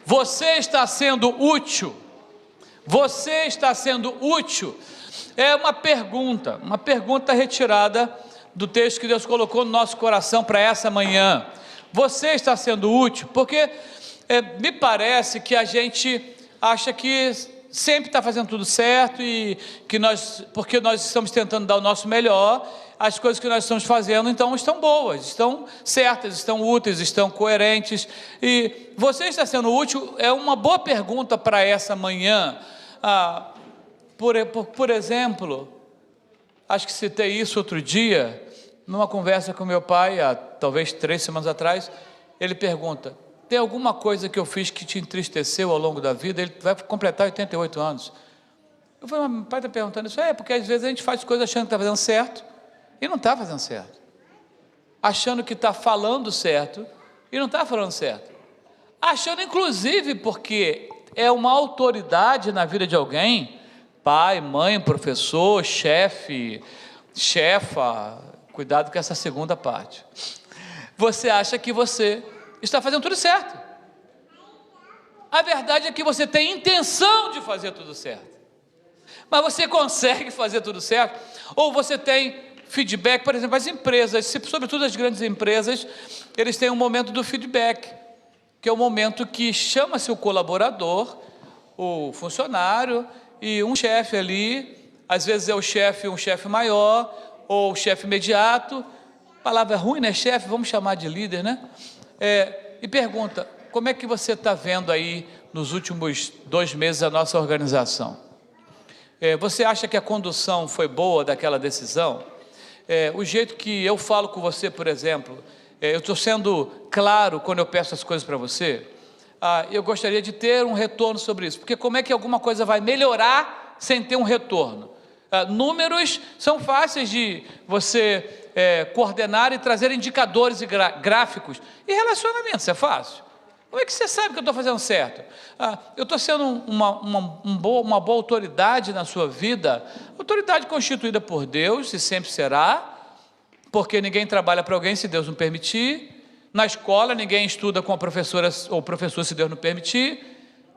Você está sendo útil? Você está sendo útil? É uma pergunta retirada do texto que Deus colocou no nosso coração para essa manhã. Você está sendo útil? Porque me parece que a gente acha que sempre está fazendo tudo certo e que porque nós estamos tentando dar o nosso melhor, as coisas que nós estamos fazendo então estão boas, estão certas, estão úteis, estão coerentes. E você está sendo útil? É uma boa pergunta para essa manhã. Por exemplo, acho que citei isso outro dia, numa conversa com meu pai, há talvez 3 semanas atrás. Ele pergunta: tem alguma coisa que eu fiz que te entristeceu ao longo da vida? Ele vai completar 88 anos. Eu falei: mas meu pai está perguntando isso? Porque às vezes a gente faz coisas achando que está fazendo certo, e não está fazendo certo. Achando que está falando certo, e não está falando certo. Achando, inclusive, porque é uma autoridade na vida de alguém, pai, mãe, professor, chefe, chefa, cuidado com essa segunda parte. Você acha que você está fazendo tudo certo. A verdade é que você tem intenção de fazer tudo certo, mas você consegue fazer tudo certo? Ou você tem feedback? Por exemplo, as empresas, sobretudo as grandes empresas, eles têm um momento do feedback, que é o momento que chama-se o colaborador, o funcionário e um chefe ali, às vezes é o chefe, um chefe maior, ou o chefe imediato. Palavra ruim, né? Chefe, vamos chamar de líder, né? E pergunta: como é que você está vendo aí nos últimos 2 meses a nossa organização? Você acha que a condução foi boa daquela decisão? O jeito que eu falo com você, por exemplo, eu estou sendo claro quando eu peço as coisas para você? Eu gostaria de ter um retorno sobre isso, porque como é que alguma coisa vai melhorar sem ter um retorno? Números são fáceis de você coordenar e trazer indicadores e gráficos. E relacionamentos é fácil. Como é que você sabe que eu estou fazendo certo? Eu estou sendo uma boa autoridade na sua vida, autoridade constituída por Deus, e sempre será, porque ninguém trabalha para alguém se Deus não permitir. Na escola, ninguém estuda com a professora ou professor se Deus não permitir.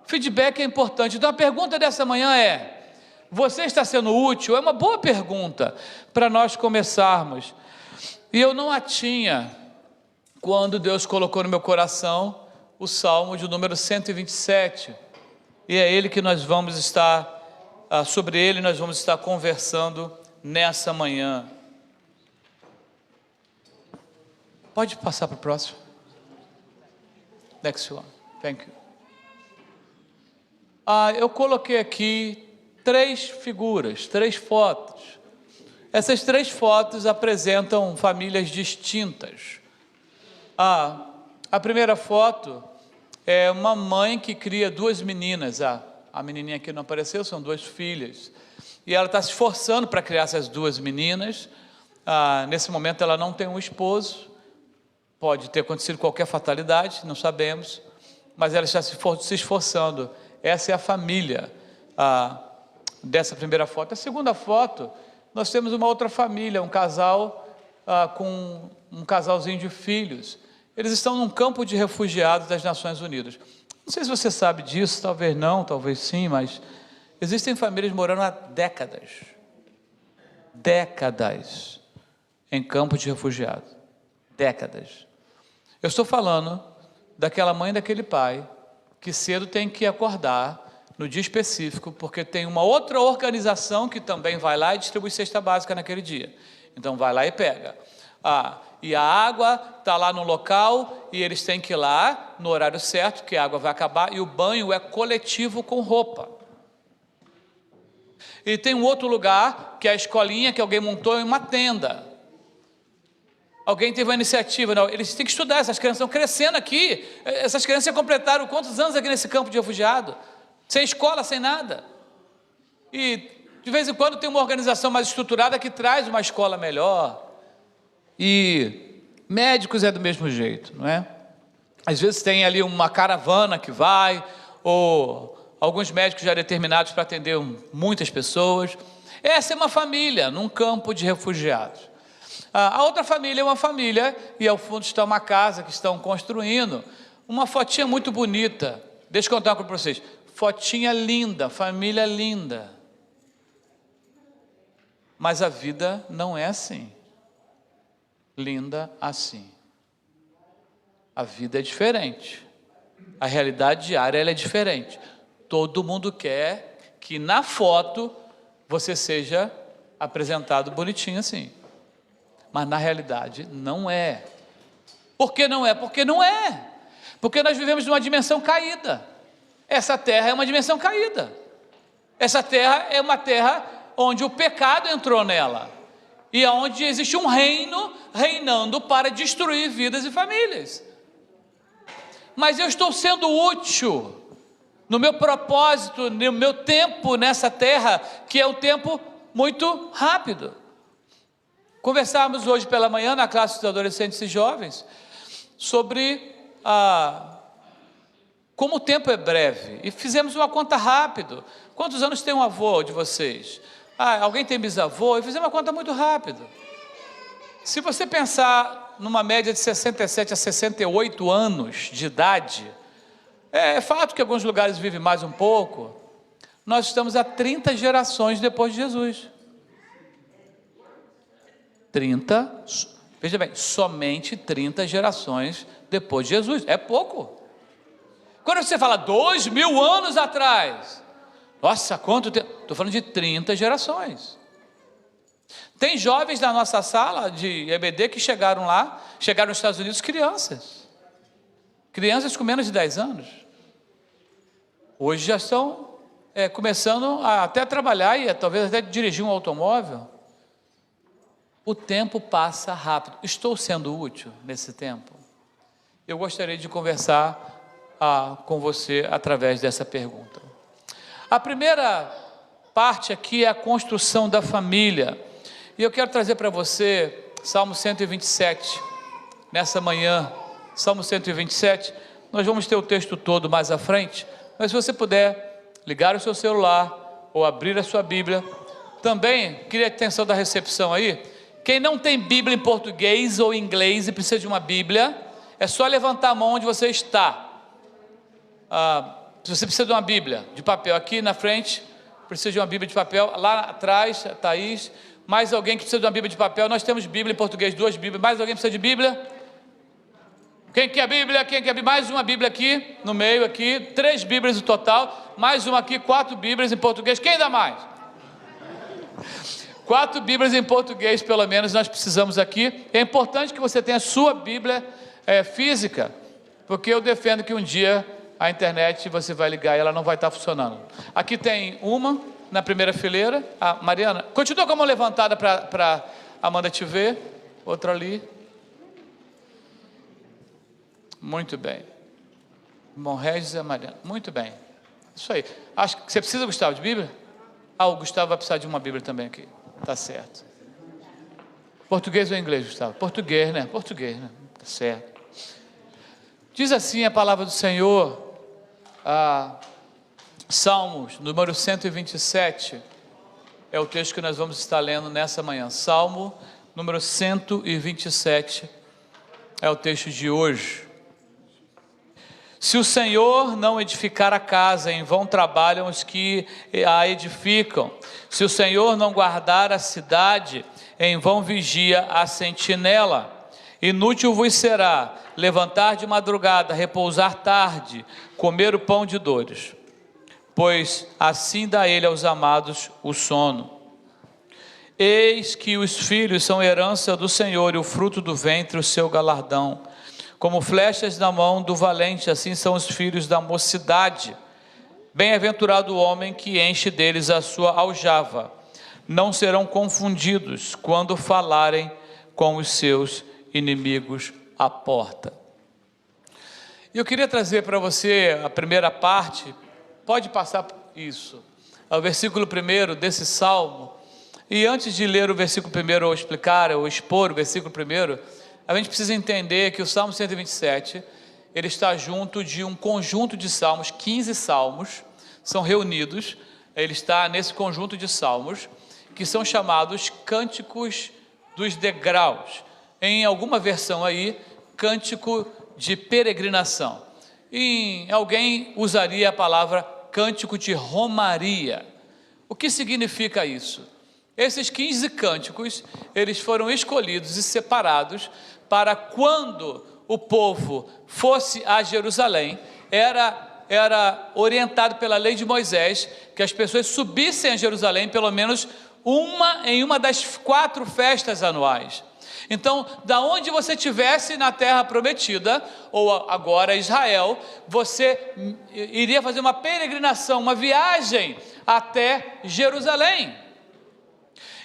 Feedback é importante. Então, a pergunta dessa manhã é: você está sendo útil? É uma boa pergunta para nós começarmos. E eu não a tinha quando Deus colocou no meu coração o Salmo de número 127. E é ele que nós vamos estar, sobre ele nós vamos estar conversando nessa manhã. Pode passar para o próximo. Next one. Thank you. Eu coloquei aqui 3 figuras, 3 fotos. Essas 3 fotos apresentam famílias distintas. A primeira foto é uma mãe que cria 2 meninas. A menininha aqui não apareceu, são 2 filhas. E ela está se esforçando para criar essas 2 meninas. Nesse momento ela não tem um esposo. Pode ter acontecido qualquer fatalidade, não sabemos, mas ela está se esforçando. Essa é a família dessa primeira foto. A segunda foto, nós temos uma outra família, um casal com um casalzinho de filhos. Eles estão num campo de refugiados das Nações Unidas. Não sei se você sabe disso, talvez não, talvez sim, mas existem famílias morando há décadas em campos de refugiados. Décadas. Eu estou falando daquela mãe e daquele pai que cedo tem que acordar no dia específico, porque tem uma outra organização que também vai lá e distribui cesta básica naquele dia. Então vai lá e pega. E a água está lá no local e eles têm que ir lá no horário certo, que a água vai acabar, e o banho é coletivo com roupa. E tem um outro lugar, que é a escolinha que alguém montou em uma tenda. Alguém teve uma iniciativa. Não, eles têm que estudar, essas crianças estão crescendo aqui. Essas crianças já completaram quantos anos aqui nesse campo de refugiado? Sem escola, sem nada. E de vez em quando tem uma organização mais estruturada que traz uma escola melhor. E médicos é do mesmo jeito, não é? Às vezes tem ali uma caravana que vai, ou alguns médicos já determinados para atender muitas pessoas. Essa é uma família num campo de refugiados. A outra família é uma família, e ao fundo está uma casa que estão construindo, uma fotinha muito bonita. Deixa eu contar uma coisa para vocês. Fotinha linda, família linda. Mas a vida não é assim. Linda assim. A vida é diferente. A realidade diária ela é diferente. Todo mundo quer que na foto você seja apresentado bonitinho assim. Mas na realidade não é. Por que não é? Porque não é. Porque nós vivemos numa dimensão caída. Essa terra é uma dimensão caída. Essa terra é uma terra onde o pecado entrou nela. E onde existe um reino reinando para destruir vidas e famílias. Mas eu estou sendo útil no meu propósito, no meu tempo nessa terra, que é um tempo muito rápido. Conversávamos hoje pela manhã na classe dos adolescentes e jovens sobre como o tempo é breve, e fizemos uma conta rápido. Quantos anos tem um avô de vocês? Alguém tem bisavô? E fizemos uma conta muito rápido. Se você pensar numa média de 67 a 68 anos de idade, é fato que alguns lugares vivem mais um pouco, nós estamos a 30 gerações depois de Jesus. 30, veja bem, somente 30 gerações depois de Jesus, é pouco. Quando você fala 2000 anos atrás, nossa, quanto tempo? Estou falando de 30 gerações. Tem jovens na nossa sala de EBD que chegaram lá, chegaram nos Estados Unidos crianças com menos de 10 anos. Hoje já estão começando a até trabalhar e talvez até dirigir um automóvel. O tempo passa rápido. Estou sendo útil nesse tempo? Eu gostaria de conversar com você através dessa pergunta. A primeira parte aqui é a construção da família. E eu quero trazer para você Salmo 127, nessa manhã, Salmo 127, nós vamos ter o texto todo mais à frente, mas se você puder ligar o seu celular ou abrir a sua Bíblia, também queria a atenção da recepção aí. Quem não tem Bíblia em português ou inglês e precisa de uma Bíblia, é só levantar a mão onde você está. Se você precisa de uma Bíblia de papel, aqui na frente, precisa de uma Bíblia de papel, lá atrás, Thaís, mais alguém que precisa de uma Bíblia de papel, nós temos Bíblia em português, 2 Bíblias, mais alguém precisa de Bíblia? Quem quer Bíblia? Quem quer Bíblia? Mais uma Bíblia aqui, no meio aqui, 3 Bíblias no total, mais uma aqui, 4 Bíblias em português, quem dá mais? 4 Bíblias em português, pelo menos, nós precisamos aqui. É importante que você tenha a sua Bíblia física, porque eu defendo que um dia a internet você vai ligar e ela não vai estar funcionando. Aqui tem uma, na primeira fileira. Mariana, continua com a mão levantada para Amanda te ver. Outra ali. Muito bem. Irmão Regis e a Mariana. Muito bem. Isso aí. Acho que você precisa, Gustavo, de Bíblia? O Gustavo vai precisar de uma Bíblia também aqui. Tá certo. Português ou inglês, Gustavo? Português, né? Português, né? Tá certo. Diz assim a palavra do Senhor, Salmos, número 127, é o texto que nós vamos estar lendo nessa manhã. Salmo, número 127, é o texto de hoje. Se o Senhor não edificar a casa, em vão trabalham os que a edificam. Se o Senhor não guardar a cidade, em vão vigia a sentinela. Inútil vos será levantar de madrugada, repousar tarde, comer o pão de dores, pois assim dá ele aos amados o sono. Eis que os filhos são herança do Senhor, e o fruto do ventre o seu galardão. Como flechas na mão do valente, assim são os filhos da mocidade. Bem-aventurado o homem que enche deles a sua aljava. Não serão confundidos quando falarem com os seus inimigos à porta. E eu queria trazer para você a primeira parte, pode passar isso, o versículo 1 desse salmo. E antes de ler o versículo 1, ou explicar, ou expor o versículo 1, a gente precisa entender que o Salmo 127, ele está junto de um conjunto de salmos, 15 salmos, são reunidos, ele está nesse conjunto de salmos, que são chamados cânticos dos degraus. Em alguma versão aí, cântico de peregrinação. alguém usaria a palavra cântico de romaria. O que significa isso? Esses 15 cânticos, eles foram escolhidos e separados para quando o povo fosse a Jerusalém, era orientado pela lei de Moisés, que as pessoas subissem a Jerusalém pelo menos em uma das 4 festas anuais. Então, da onde você estivesse na terra prometida, ou agora Israel, você iria fazer uma peregrinação, uma viagem até Jerusalém.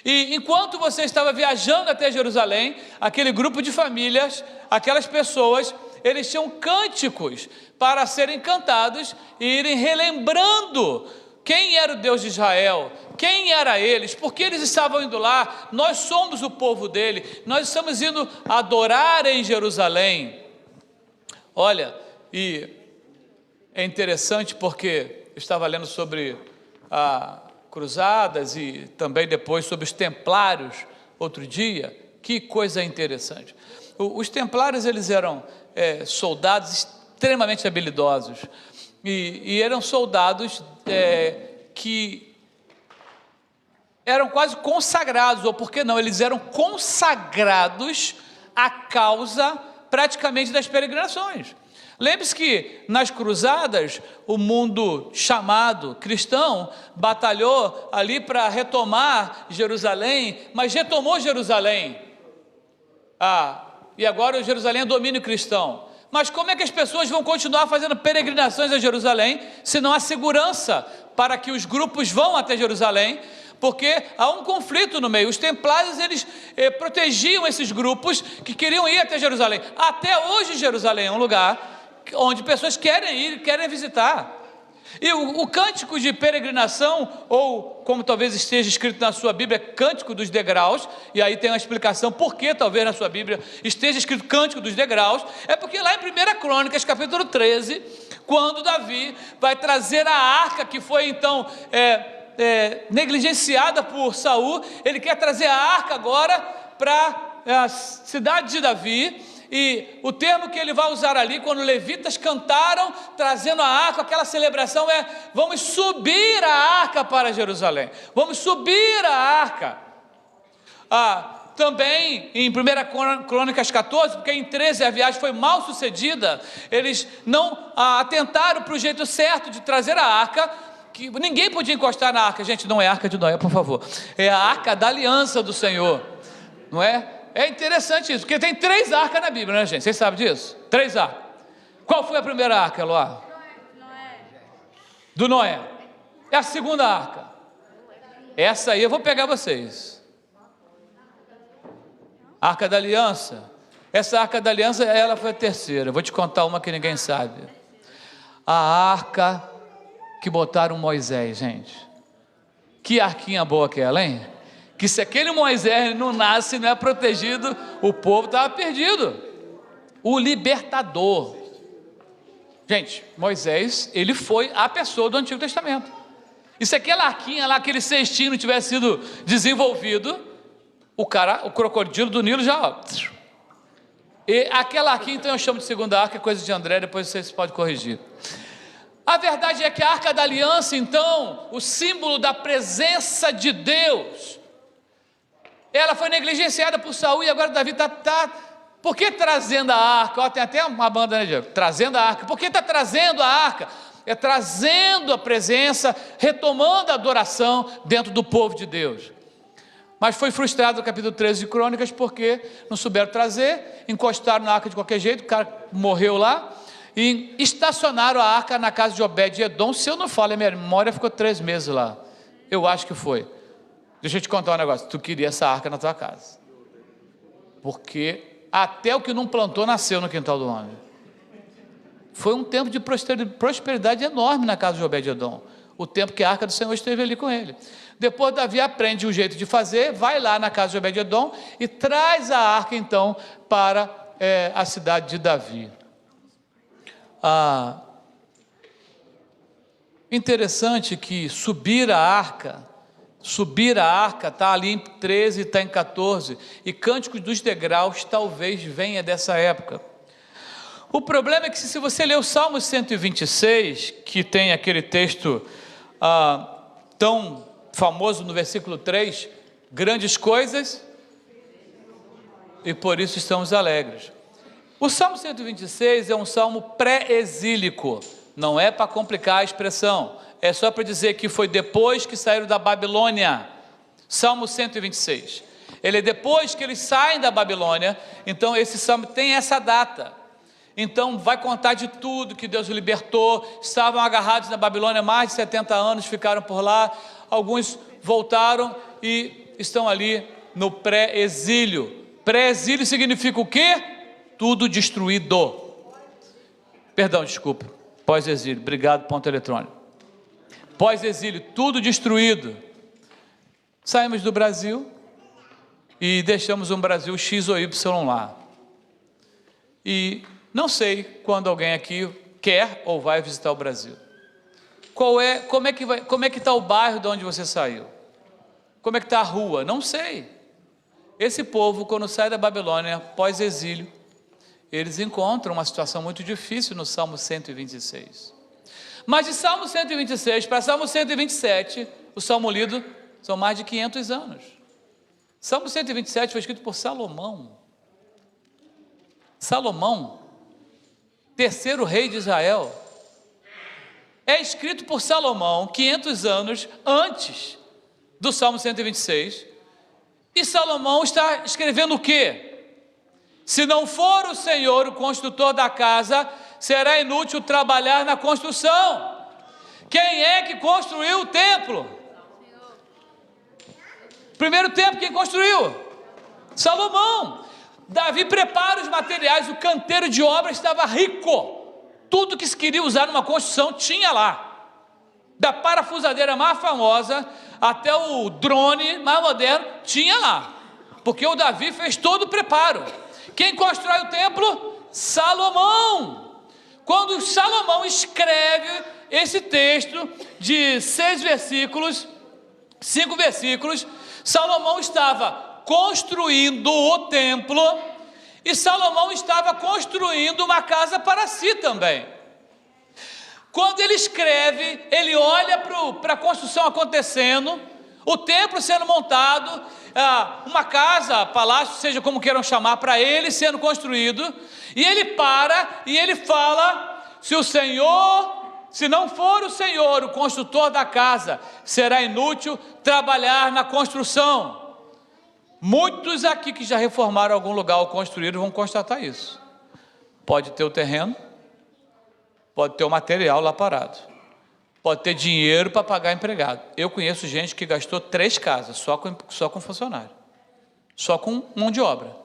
E enquanto você estava viajando até Jerusalém, aquele grupo de famílias, aquelas pessoas, eles tinham cânticos para serem cantados e irem relembrando quem era o Deus de Israel, quem era eles, porque eles estavam indo lá. Nós somos o povo dele, nós estamos indo adorar em Jerusalém. Olha, e é interessante porque eu estava lendo sobre cruzadas e também depois sobre os templários, outro dia. Que coisa interessante. Os templários, eles eram soldados extremamente habilidosos, e eram soldados que eram quase consagrados, ou por que não, eles eram consagrados à causa praticamente das peregrinações. Lembre-se que nas cruzadas, o mundo chamado cristão batalhou ali para retomar Jerusalém, mas retomou Jerusalém. E agora Jerusalém é domínio cristão. Mas como é que as pessoas vão continuar fazendo peregrinações a Jerusalém, se não há segurança para que os grupos vão até Jerusalém? Porque há um conflito no meio. Os templários, eles protegiam esses grupos que queriam ir até Jerusalém. Até hoje Jerusalém é um lugar onde pessoas querem ir, querem visitar. E o cântico de peregrinação, ou como talvez esteja escrito na sua Bíblia, cântico dos degraus, e aí tem uma explicação por que talvez na sua Bíblia esteja escrito cântico dos degraus, é porque lá em 1 Crônicas, capítulo 13, quando Davi vai trazer a arca que foi então negligenciada por Saul, ele quer trazer a arca agora para a cidade de Davi. E o termo que ele vai usar ali, quando levitas cantaram, trazendo a arca, aquela celebração vamos subir a arca para Jerusalém, vamos subir a arca. Também em 1 Crônicas 14, porque em 13 a viagem foi mal sucedida, eles não atentaram para o jeito certo de trazer a arca, que ninguém podia encostar na arca. Gente, não é a arca de Noé, por favor, é a arca da aliança do Senhor, não é? É interessante isso, porque tem 3 arcas na Bíblia, né, gente? Vocês sabem disso? 3 arcas. Qual foi a primeira arca, Eloá? Do Noé. É a segunda arca. Essa aí eu vou pegar vocês. Arca da Aliança. Essa arca da aliança, ela foi a terceira. Eu vou te contar uma que ninguém sabe. A arca que botaram Moisés, gente. Que arquinha boa aquela, hein? Que se aquele Moisés não nasce, não é protegido, o povo estava perdido. O libertador. Gente, Moisés, ele foi a pessoa do Antigo Testamento. E se aquela arquinha lá, aquele cestinho não tivesse sido desenvolvido, o crocodilo do Nilo já... E aquela arquinha, então eu chamo de segunda arca, é coisa de André, depois vocês podem corrigir. A verdade é que a arca da aliança, então, o símbolo da presença de Deus, ela foi negligenciada por Saul, e agora Davi está por que trazendo a arca? Tem até uma banda, né, Diego? Trazendo a arca. Por que está trazendo a arca? É trazendo a presença, retomando a adoração dentro do povo de Deus. Mas foi frustrado no capítulo 13 de Crônicas, porque não souberam trazer, encostaram na arca de qualquer jeito, o cara morreu lá, e estacionaram a arca na casa de Obed-Edom. Se eu não falo, a minha memória ficou 3 meses lá. Eu acho que foi. Deixa eu te contar um negócio, tu queria essa arca na tua casa, porque até o que não plantou nasceu no quintal do homem. Foi um tempo de prosperidade enorme na casa de Obed-Edom, o tempo que a arca do Senhor esteve ali com ele. Depois Davi aprende o jeito de fazer, vai lá na casa de Obed-Edom e traz a arca então para a cidade de Davi. Interessante que subir a arca está ali em 13, está em 14, e Cânticos dos Degraus talvez venha dessa época. O problema é que se você ler o Salmo 126, que tem aquele texto tão famoso no versículo 3, grandes coisas, e por isso estamos alegres. O Salmo 126 é um salmo pré-exílico, não é para complicar a expressão, é só para dizer que foi depois que saíram da Babilônia. Salmo 126, ele é depois que eles saem da Babilônia, então esse salmo tem essa data. Então vai contar de tudo que Deus libertou. Estavam agarrados na Babilônia mais de 70 anos, ficaram por lá, alguns voltaram e estão ali no pré-exílio. Pré-exílio significa o quê? Tudo destruído. Perdão, desculpa, pós-exílio, obrigado, ponto eletrônico. Pós-exílio, tudo destruído. Saímos do Brasil e deixamos um Brasil X ou Y lá. E não sei quando alguém aqui quer ou vai visitar o Brasil. Como é que está o bairro de onde você saiu? Como é que está a rua? Não sei. Esse povo, quando sai da Babilônia, pós-exílio, eles encontram uma situação muito difícil no Salmo 126. Mas de Salmo 126 para Salmo 127, o Salmo lido, são mais de 500 anos. Salmo 127 foi escrito por Salomão. Salomão, terceiro rei de Israel, é escrito por Salomão 500 anos antes do Salmo 126, e Salomão está escrevendo o quê? Se não for o Senhor o construtor da casa, será inútil trabalhar na construção. Quem é que construiu o templo? Primeiro templo, quem construiu? Salomão. Davi prepara os materiais, o canteiro de obra estava rico, tudo que se queria usar numa construção tinha lá, da parafusadeira mais famosa até o drone mais moderno, tinha lá, porque o Davi fez todo o preparo. Quem constrói o templo? Salomão. Quando Salomão escreve esse texto de 5 versículos, Salomão estava construindo o templo e Salomão estava construindo uma casa para si também. Quando ele escreve, ele olha para a construção acontecendo, o templo sendo montado, uma casa, palácio, seja como queiram chamar, para ele sendo construído, e ele para e ele fala: se não for o Senhor o construtor da casa, será inútil trabalhar na construção. Muitos aqui que já reformaram algum lugar ou construíram vão constatar isso. Pode ter o terreno, pode ter o material lá parado, pode ter dinheiro para pagar empregado. Eu conheço gente que gastou 3 casas só com funcionário, só com mão de obra.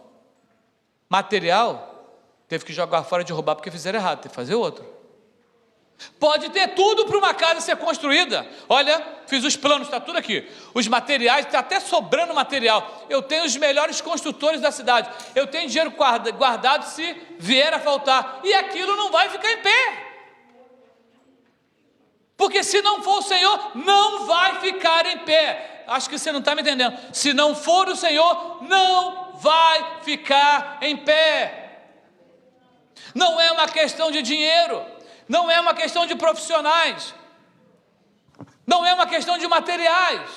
Material, teve que jogar fora, derrubar porque fizeram errado, teve que fazer outro. Pode ter tudo para uma casa ser construída. Olha, fiz os planos, está tudo aqui. Os materiais, está até sobrando material. Eu tenho os melhores construtores da cidade. Eu tenho dinheiro guardado se vier a faltar. E aquilo não vai ficar em pé. Porque se não for o Senhor, não vai ficar em pé. Acho que você não está me entendendo. Se não for o Senhor, não vai ficar em pé. Não é uma questão de dinheiro. Não é uma questão de profissionais, não é uma questão de materiais,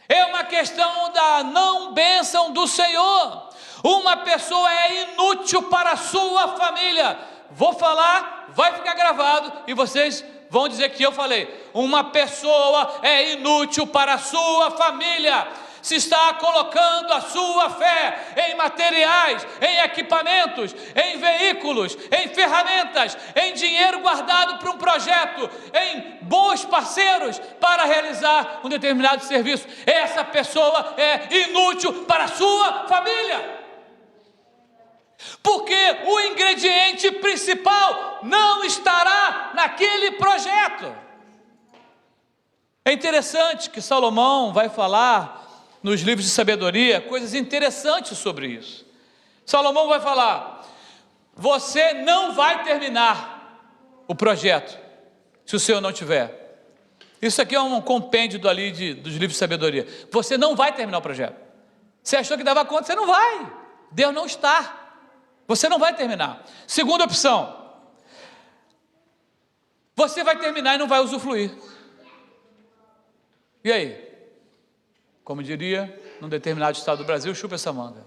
é uma questão da não bênção do Senhor. Uma pessoa é inútil para a sua família. Vou falar, vai ficar gravado e vocês vão dizer que eu falei. Uma pessoa é inútil para a sua família se está colocando a sua fé em materiais, em equipamentos, em veículos, em ferramentas, em dinheiro guardado para um projeto, em bons parceiros para realizar um determinado serviço. Essa pessoa é inútil para a sua família, porque o ingrediente principal não estará naquele projeto. É interessante que Salomão vai falar nos livros de sabedoria coisas interessantes sobre isso. Salomão vai falar: você não vai terminar o projeto se o Senhor não tiver. Isso aqui é um compêndio dos livros de sabedoria. Você não vai terminar o projeto. Você achou que dava conta? Você não vai. Deus não está. Você não vai terminar. Segunda opção, você vai terminar e não vai usufruir. E aí? Como diria num determinado estado do Brasil, chupa essa manga.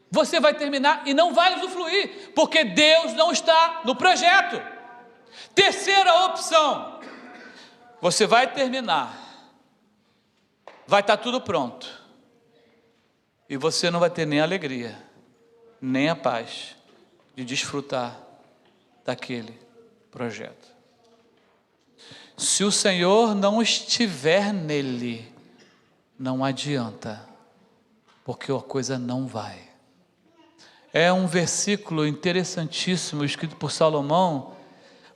Você vai terminar e não vai usufruir, porque Deus não está no projeto. Terceira opção, você vai terminar, vai estar tudo pronto, e você não vai ter nem a alegria, nem a paz de desfrutar daquele projeto. Se o Senhor não estiver nele, não adianta, porque a coisa não vai. É um versículo interessantíssimo, escrito por Salomão,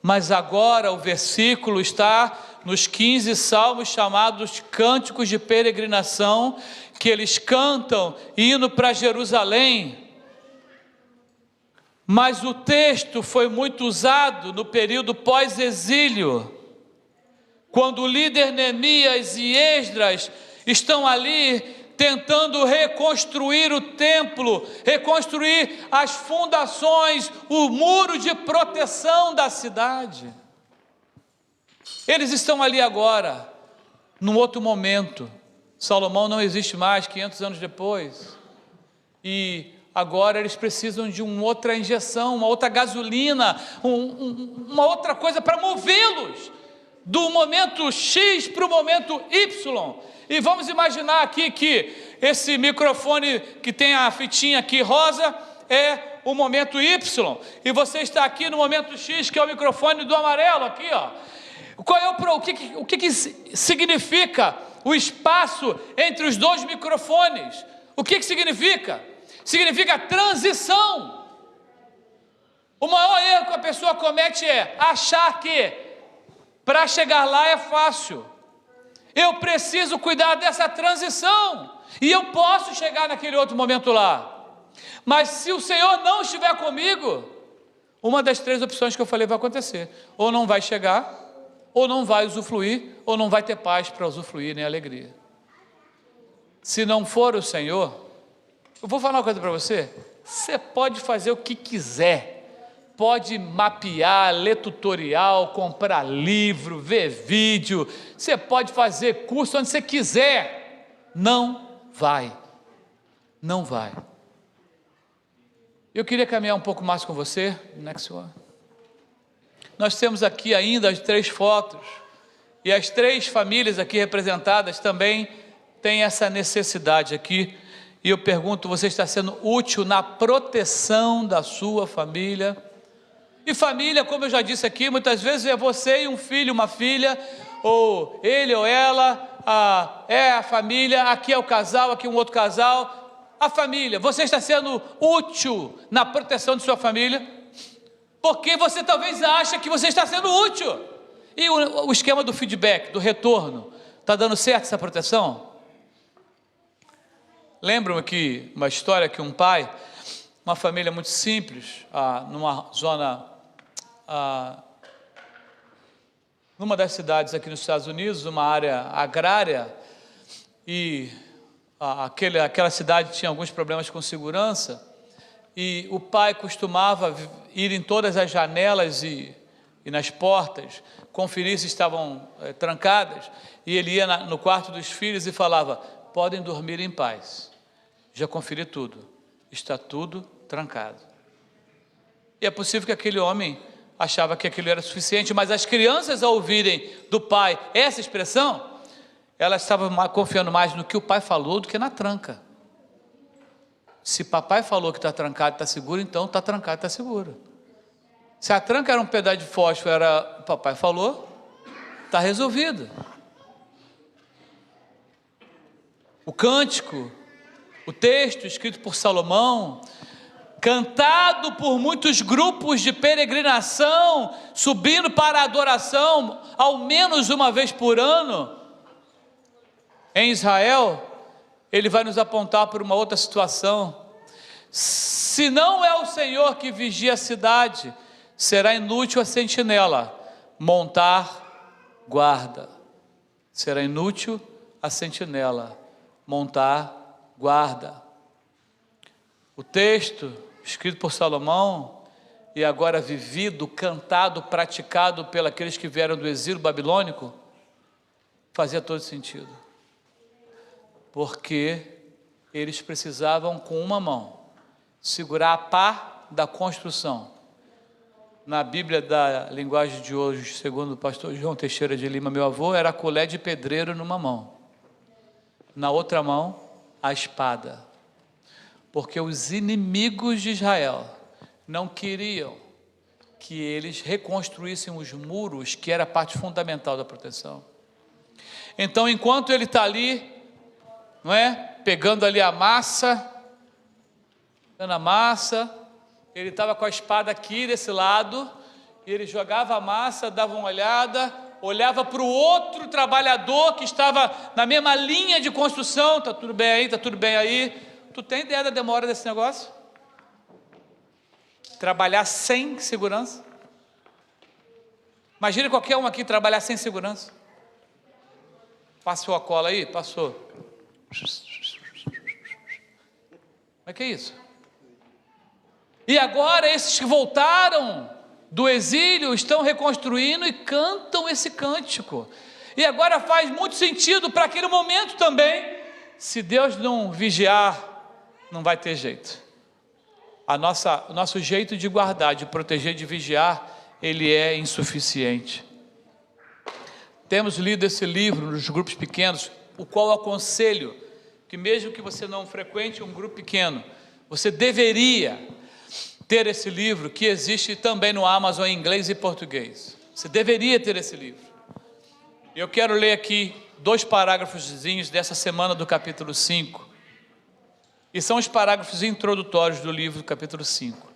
mas agora o versículo está nos 15 salmos chamados Cânticos de Peregrinação, que eles cantam indo para Jerusalém. Mas o texto foi muito usado no período pós-exílio, quando o líder Neemias e Esdras estão ali tentando reconstruir o templo, reconstruir as fundações, o muro de proteção da cidade. Eles estão ali agora, num outro momento. Salomão não existe mais, 500 anos depois, e agora eles precisam de uma outra injeção, uma outra gasolina, uma outra coisa para movê-los do momento X para o momento Y. E vamos imaginar aqui que esse microfone que tem a fitinha aqui rosa é o momento Y, e você está aqui no momento X, que é o microfone do amarelo aqui, ó. Qual é o que significa o espaço entre os dois microfones? O que significa? Significa transição. O maior erro que a pessoa comete é achar que para chegar lá é fácil. Eu preciso cuidar dessa transição, e eu posso chegar naquele outro momento lá, mas se o Senhor não estiver comigo, uma das três opções que eu falei vai acontecer: ou não vai chegar, ou não vai usufruir, ou não vai ter paz para usufruir, nem alegria. Se não for o Senhor, eu vou falar uma coisa para você: você pode fazer o que quiser, pode mapear, ler tutorial, comprar livro, ver vídeo, você pode fazer curso onde você quiser, não vai, não vai. Eu queria caminhar um pouco mais com você. Next one. Nós temos aqui ainda as 3 fotos, e as 3 famílias aqui representadas também têm essa necessidade aqui, e eu pergunto: você está sendo útil na proteção da sua família? E família, como eu já disse aqui, muitas vezes é você e um filho, uma filha, ou ele ou ela, é a família, aqui é o casal, aqui um outro casal. A família, você está sendo útil na proteção de sua família? Porque você talvez acha que você está sendo útil. E o esquema do feedback, do retorno, está dando certo essa proteção? Lembram que uma história que um pai, uma família muito simples, numa zona, numa das cidades aqui nos Estados Unidos, uma área agrária, e aquela cidade tinha alguns problemas com segurança, e o pai costumava ir em todas as janelas e nas portas, conferir se estavam trancadas, e ele ia no quarto dos filhos e falava: podem dormir em paz, já conferi tudo, está tudo trancado. E é possível que aquele homem achava que aquilo era suficiente, mas as crianças, ao ouvirem do pai essa expressão, elas estavam confiando mais no que o pai falou do que na tranca. Se papai falou que está trancado, está seguro, então está trancado, está seguro. Se a tranca era um pedaço de fósforo, o papai falou, está resolvido. O cântico, o texto escrito por Salomão, cantado por muitos grupos de peregrinação, subindo para a adoração, ao menos uma vez por ano, em Israel, ele vai nos apontar para uma outra situação. Se não é o Senhor que vigia a cidade, será inútil a sentinela montar guarda. Será inútil a sentinela montar guarda. O texto, escrito por Salomão, e agora vivido, cantado, praticado pelos que vieram do exílio babilônico, fazia todo sentido. Porque eles precisavam, com uma mão, segurar a pá da construção. Na Bíblia da linguagem de hoje, segundo o pastor João Teixeira de Lima, meu avô, era a colher de pedreiro numa mão. Na outra mão, a espada. Porque os inimigos de Israel não queriam que eles reconstruíssem os muros, que era a parte fundamental da proteção. Então, enquanto ele está ali, não é? Pegando ali a massa, ele estava com a espada aqui desse lado, e ele jogava a massa, dava uma olhada, olhava para o outro trabalhador que estava na mesma linha de construção. Está tudo bem aí, está tudo bem aí. Tu tem ideia da demora desse negócio? Trabalhar sem segurança. Imagine qualquer um aqui trabalhar sem segurança. Passou a cola aí? Passou. Mas que é isso? E agora esses que voltaram do exílio estão reconstruindo e cantam esse cântico. E agora faz muito sentido para aquele momento também. Se Deus não vigiar, não vai ter jeito. O nosso jeito de guardar, de proteger, de vigiar, ele é insuficiente. Temos lido esse livro nos grupos pequenos, o qual aconselho que mesmo que você não frequente um grupo pequeno, você deveria ter esse livro, que existe também no Amazon em inglês e português. Você deveria ter esse livro. Eu quero ler aqui 2 parágrafos dessa semana do capítulo 5. E são os parágrafos introdutórios do livro do capítulo 5.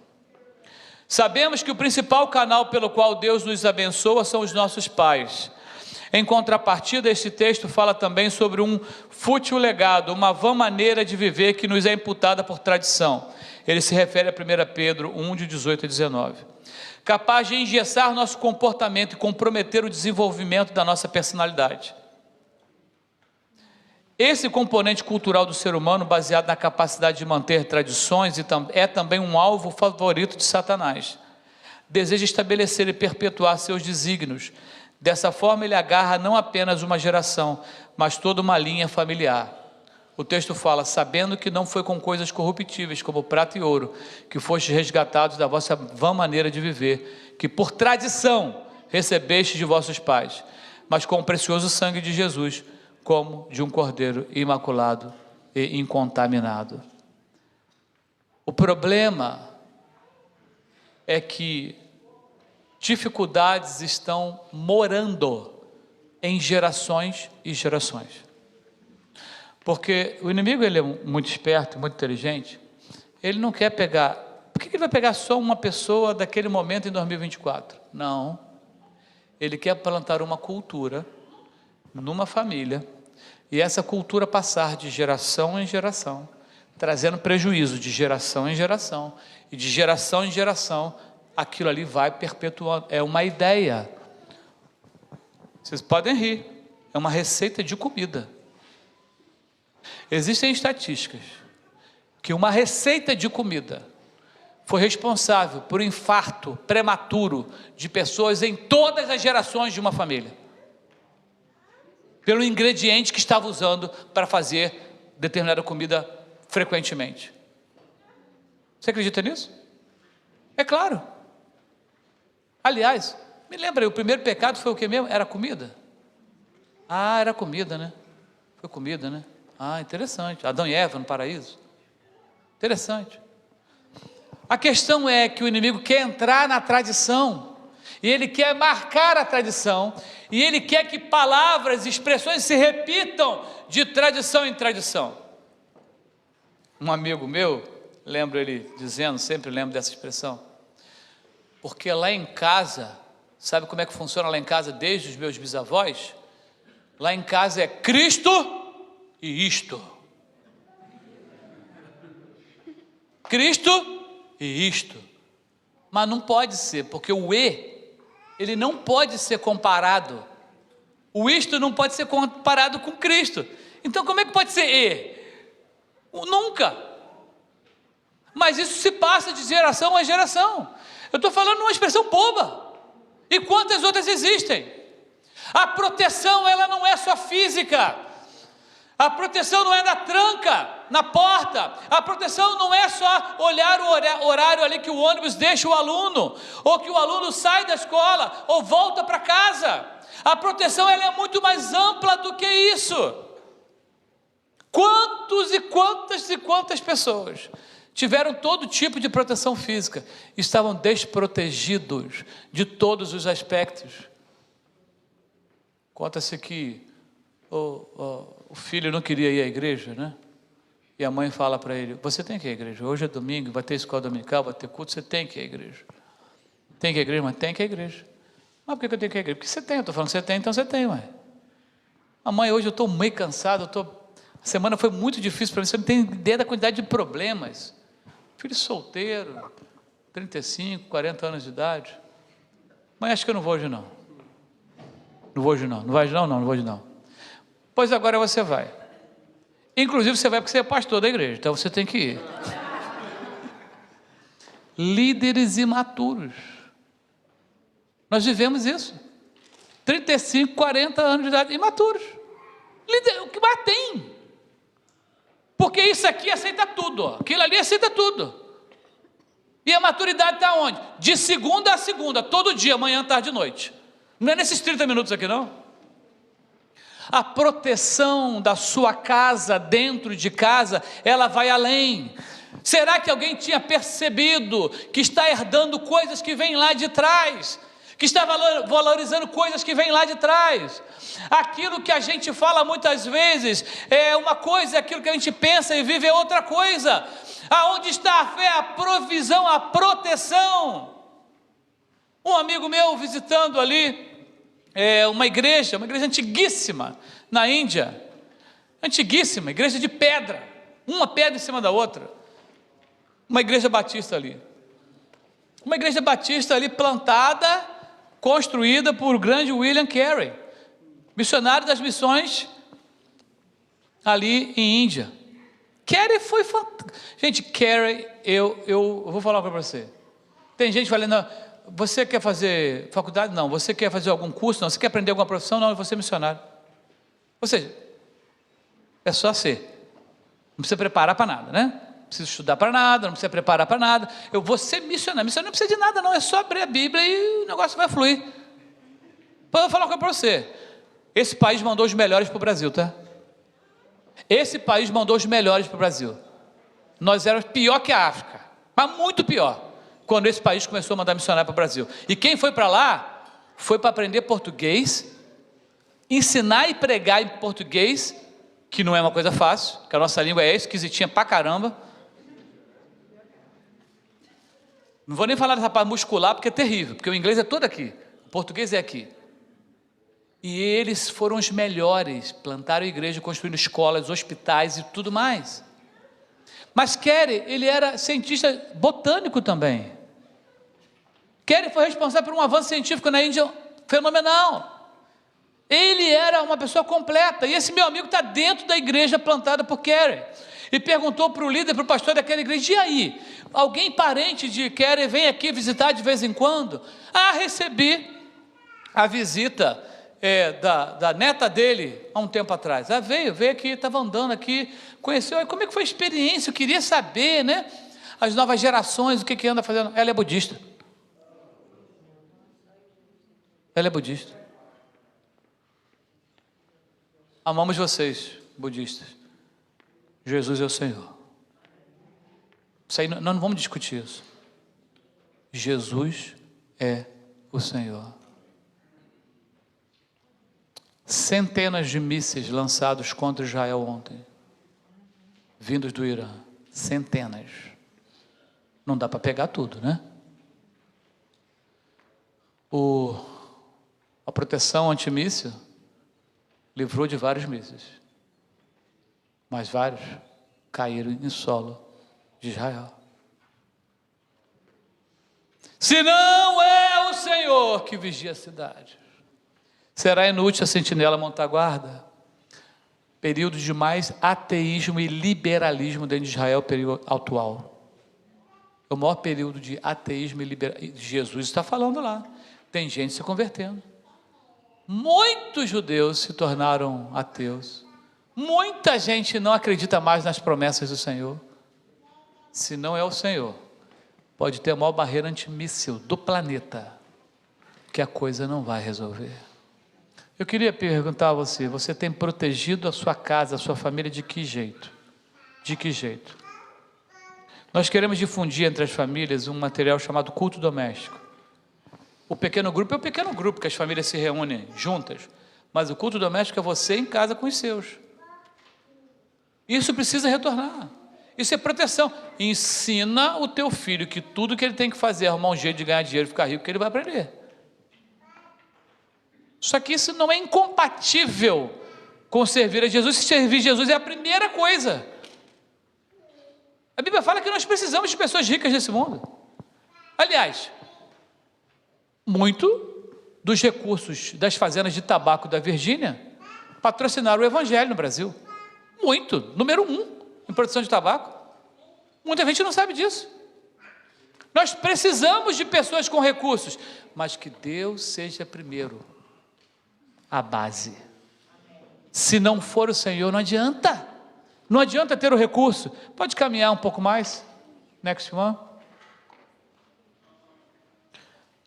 Sabemos que o principal canal pelo qual Deus nos abençoa são os nossos pais. Em contrapartida, este texto fala também sobre um fútil legado, uma vã maneira de viver que nos é imputada por tradição. Ele se refere a 1 Pedro 1, de 18 a 19. Capaz de engessar nosso comportamento e comprometer o desenvolvimento da nossa personalidade. Esse componente cultural do ser humano, baseado na capacidade de manter tradições, é também um alvo favorito de Satanás. Deseja estabelecer e perpetuar seus desígnios. Dessa forma, ele agarra não apenas uma geração, mas toda uma linha familiar. O texto fala: sabendo que não foi com coisas corruptíveis, como prata e ouro, que fostes resgatados da vossa vã maneira de viver, que por tradição recebeste de vossos pais, mas com o precioso sangue de Jesus, como de um cordeiro imaculado e incontaminado. O problema é que dificuldades estão morando em gerações e gerações. Porque o inimigo, ele é muito esperto, muito inteligente. Ele não quer pegar... Por que ele vai pegar só uma pessoa daquele momento em 2024? Não. Ele quer plantar uma cultura numa família, e essa cultura passar de geração em geração, trazendo prejuízo de geração em geração, e de geração em geração, aquilo ali vai perpetuando. É uma ideia. Vocês podem rir. É uma receita de comida. Existem estatísticas que uma receita de comida foi responsável por um infarto prematuro de pessoas em todas as gerações de uma família, pelo ingrediente que estava usando para fazer determinada comida frequentemente. Você acredita nisso? É claro. Aliás, me lembra, o primeiro pecado foi o que mesmo? Era comida? Ah, era comida, né? Foi comida, né? Ah, interessante. Adão e Eva no paraíso. Interessante. A questão é que o inimigo quer entrar na tradição, e ele quer marcar a tradição, e ele quer que palavras e expressões se repitam de tradição em tradição. Um amigo meu, lembro ele dizendo, sempre lembro dessa expressão, porque lá em casa, sabe como é que funciona lá em casa desde os meus bisavós? Lá em casa é Cristo e isto. Cristo e isto. Mas não pode ser, porque o ele não pode ser comparado. O isto não pode ser comparado com Cristo. Então como é que pode ser Nunca. Mas isso se passa de geração a geração. Eu estou falando uma expressão boba. E quantas outras existem? A proteção, ela não é só física. A proteção não é na tranca, na porta. A proteção não é só olhar o horário ali que o ônibus deixa o aluno, ou que o aluno sai da escola, ou volta para casa. A proteção, ela é muito mais ampla do que isso. Quantos e quantas pessoas tiveram todo tipo de proteção física, estavam desprotegidos de todos os aspectos. Conta-se que o filho não queria ir à igreja, né? E a mãe fala para ele: você tem que ir à igreja, hoje é domingo, vai ter escola dominical, vai ter culto, você tem que ir à igreja. Tem que ir à igreja, mas tem que ir à igreja. Mas por que eu tenho que ir à igreja? Porque você tem, eu estou falando que você tem, então você tem, ué. A mãe, hoje eu estou meio cansado, a semana foi muito difícil para mim, você não tem ideia da quantidade de problemas. Filho solteiro, 35, 40 anos de idade. Mãe, acho que eu não vou hoje não. Não vou hoje não. Não vai hoje não? Não, não vou hoje não. Pois agora você vai. Inclusive você vai porque você é pastor da igreja, então você tem que ir. Líderes imaturos. Nós vivemos isso. 35, 40 anos de idade, imaturos. Líder, o que mais tem? Porque isso aqui aceita tudo, ó. Aquilo ali aceita tudo. E a maturidade está onde? De segunda a segunda, todo dia, manhã, tarde e noite. Não é nesses 30 minutos aqui não. A proteção da sua casa, dentro de casa, ela vai além. Será que alguém tinha percebido que está herdando coisas que vêm lá de trás? Que está valorizando coisas que vêm lá de trás? Aquilo que a gente fala muitas vezes é uma coisa, aquilo que a gente pensa e vive é outra coisa. Aonde está a fé, a provisão, a proteção? Um amigo meu visitando ali uma igreja antiguíssima na Índia, antiguíssima, igreja de pedra, uma pedra em cima da outra, uma igreja batista ali, plantada, construída por o grande William Carey, missionário das missões ali em Índia. Carey foi fantástico. Gente, Carey, eu vou falar para você. Tem gente falando: você quer fazer faculdade? Não. Você quer fazer algum curso? Não. Você quer aprender alguma profissão? Não, eu vou ser missionário. Ou seja, é só ser. Não precisa preparar para nada, né? Não precisa estudar para nada, não precisa preparar para nada. Eu vou ser missionário. Missionário não precisa de nada, não. É só abrir a Bíblia e o negócio vai fluir. Eu vou falar uma coisa para você. Esse país mandou os melhores para o Brasil, tá? Esse país mandou os melhores para o Brasil. Nós éramos pior que a África, mas muito pior, quando esse país começou a mandar missionário para o Brasil. E quem foi para lá, foi para aprender português, ensinar e pregar em português, que não é uma coisa fácil, que a nossa língua é esquisitinha pra caramba. Não vou nem falar dessa parte muscular, porque é terrível, porque o inglês é todo aqui, o português é aqui. E eles foram os melhores, plantaram igreja, construindo escolas, hospitais e tudo mais. Mas Carey, ele era cientista botânico também. Carey foi responsável por um avanço científico na Índia fenomenal. Ele era uma pessoa completa. E esse meu amigo está dentro da igreja plantada por Carey. E perguntou para o líder, para o pastor daquela igreja: e aí? Alguém parente de Carey vem aqui visitar de vez em quando? Recebi a visita da neta dele há um tempo atrás. Veio aqui, estava andando aqui, conheceu. Como é que foi a experiência? Eu queria saber, né? As novas gerações, o que anda fazendo. Ela é budista. Ela é budista. Amamos vocês, budistas. Jesus é o Senhor. Isso aí, nós não vamos discutir isso. Jesus é o Senhor. Centenas de mísseis lançados contra Israel ontem, vindos do Irã. Centenas. Não dá para pegar tudo, né? A proteção antimíssil livrou de vários mísseis, mas vários caíram em solo de Israel. Se não é o Senhor que vigia a cidade, será inútil a sentinela montar guarda. Período de mais ateísmo e liberalismo dentro de Israel, período atual. É o maior período de ateísmo e liberalismo. Jesus está falando lá. Tem gente se convertendo. Muitos judeus se tornaram ateus. Muita gente não acredita mais nas promessas do Senhor. Se não é o Senhor, pode ter a maior barreira antimíssil do planeta, que a coisa não vai resolver. Eu queria perguntar a você, você tem protegido a sua casa, a sua família de que jeito? De que jeito? Nós queremos difundir entre as famílias um material chamado culto doméstico. O pequeno grupo é o pequeno grupo, que as famílias se reúnem juntas, mas o culto doméstico é você em casa com os seus. Isso precisa retornar. Isso é proteção. Ensina o teu filho que tudo que ele tem que fazer é arrumar um jeito de ganhar dinheiro e ficar rico, que ele vai aprender. Só que isso não é incompatível com servir a Jesus. Se servir a Jesus é a primeira coisa. A Bíblia fala que nós precisamos de pessoas ricas nesse mundo. Aliás, muito dos recursos das fazendas de tabaco da Virgínia patrocinaram o Evangelho no Brasil. Muito, número 1 em produção de tabaco. Muita gente não sabe disso. Nós precisamos de pessoas com recursos, mas que Deus seja primeiro a base. Se não for o Senhor, não adianta. Não adianta ter o recurso. Pode caminhar um pouco mais. Next one.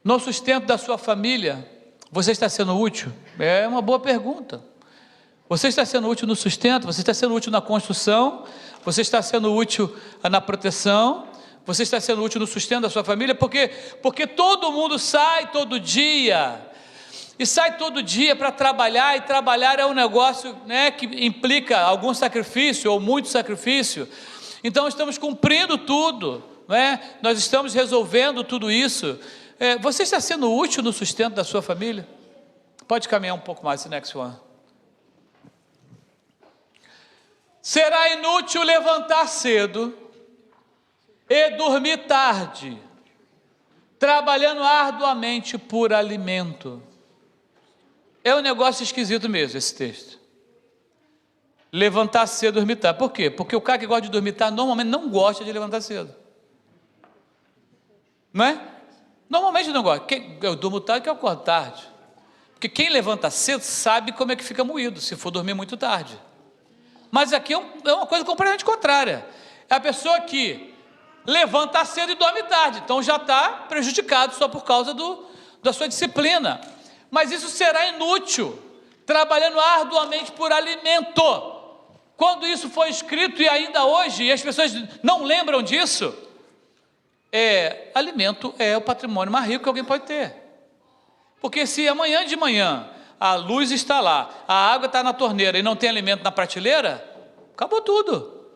No sustento da sua família, você está sendo útil? É uma boa pergunta. Você está sendo útil no sustento? Você está sendo útil na construção? Você está sendo útil na proteção? Você está sendo útil no sustento da sua família? Porque todo mundo sai todo dia. E sai todo dia para trabalhar, e trabalhar é um negócio, né, que implica algum sacrifício, ou muito sacrifício. Então estamos cumprindo tudo, né? Nós estamos resolvendo tudo isso. Você está sendo útil no sustento da sua família? Pode caminhar um pouco mais, next one. Será inútil levantar cedo e dormir tarde, trabalhando arduamente por alimento. É um negócio esquisito mesmo esse texto. Levantar cedo e dormir tarde. Por quê? Porque o cara que gosta de dormir tarde normalmente não gosta de levantar cedo. Não é? Normalmente não gosta. Eu durmo tarde que eu acordo tarde. Porque quem levanta cedo sabe como é que fica moído, se for dormir muito tarde. Mas aqui é uma coisa completamente contrária. É a pessoa que levanta cedo e dorme tarde. Então já está prejudicado só por causa da sua disciplina. Mas isso será inútil, trabalhando arduamente por alimento. Quando isso foi escrito e ainda hoje, e as pessoas não lembram disso, alimento é o patrimônio mais rico que alguém pode ter. Porque se amanhã de manhã a luz está lá, a água está na torneira e não tem alimento na prateleira, acabou tudo.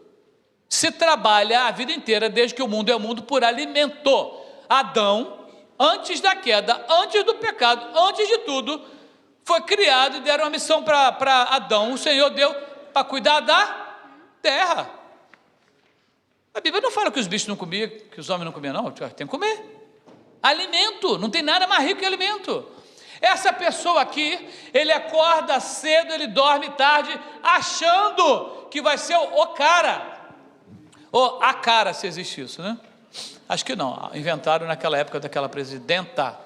Se trabalha a vida inteira, desde que o mundo é mundo, por alimento. Adão, antes da queda, antes do pecado, antes de tudo, foi criado e deram uma missão para Adão. O Senhor deu para cuidar da terra. A Bíblia não fala que os bichos não comiam, que os homens não comiam, não. Tem que comer. Alimento, não tem nada mais rico que alimento. Essa pessoa aqui, ele acorda cedo, ele dorme tarde, achando que vai ser o cara, ou a cara, se existe isso, né? Acho que não, inventaram naquela época daquela presidenta.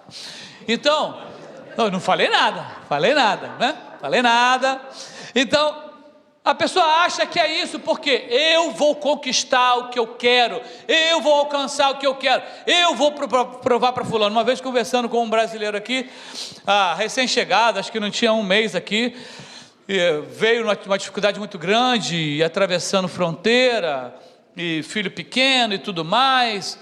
Então, eu não falei nada, né? Falei nada. Então, a pessoa acha que é isso, porque eu vou conquistar o que eu quero, eu vou alcançar o que eu quero, eu vou provar para fulano. Uma vez conversando com um brasileiro aqui, recém-chegado, acho que não tinha um mês aqui, veio uma dificuldade muito grande, e atravessando fronteira, e filho pequeno e tudo mais,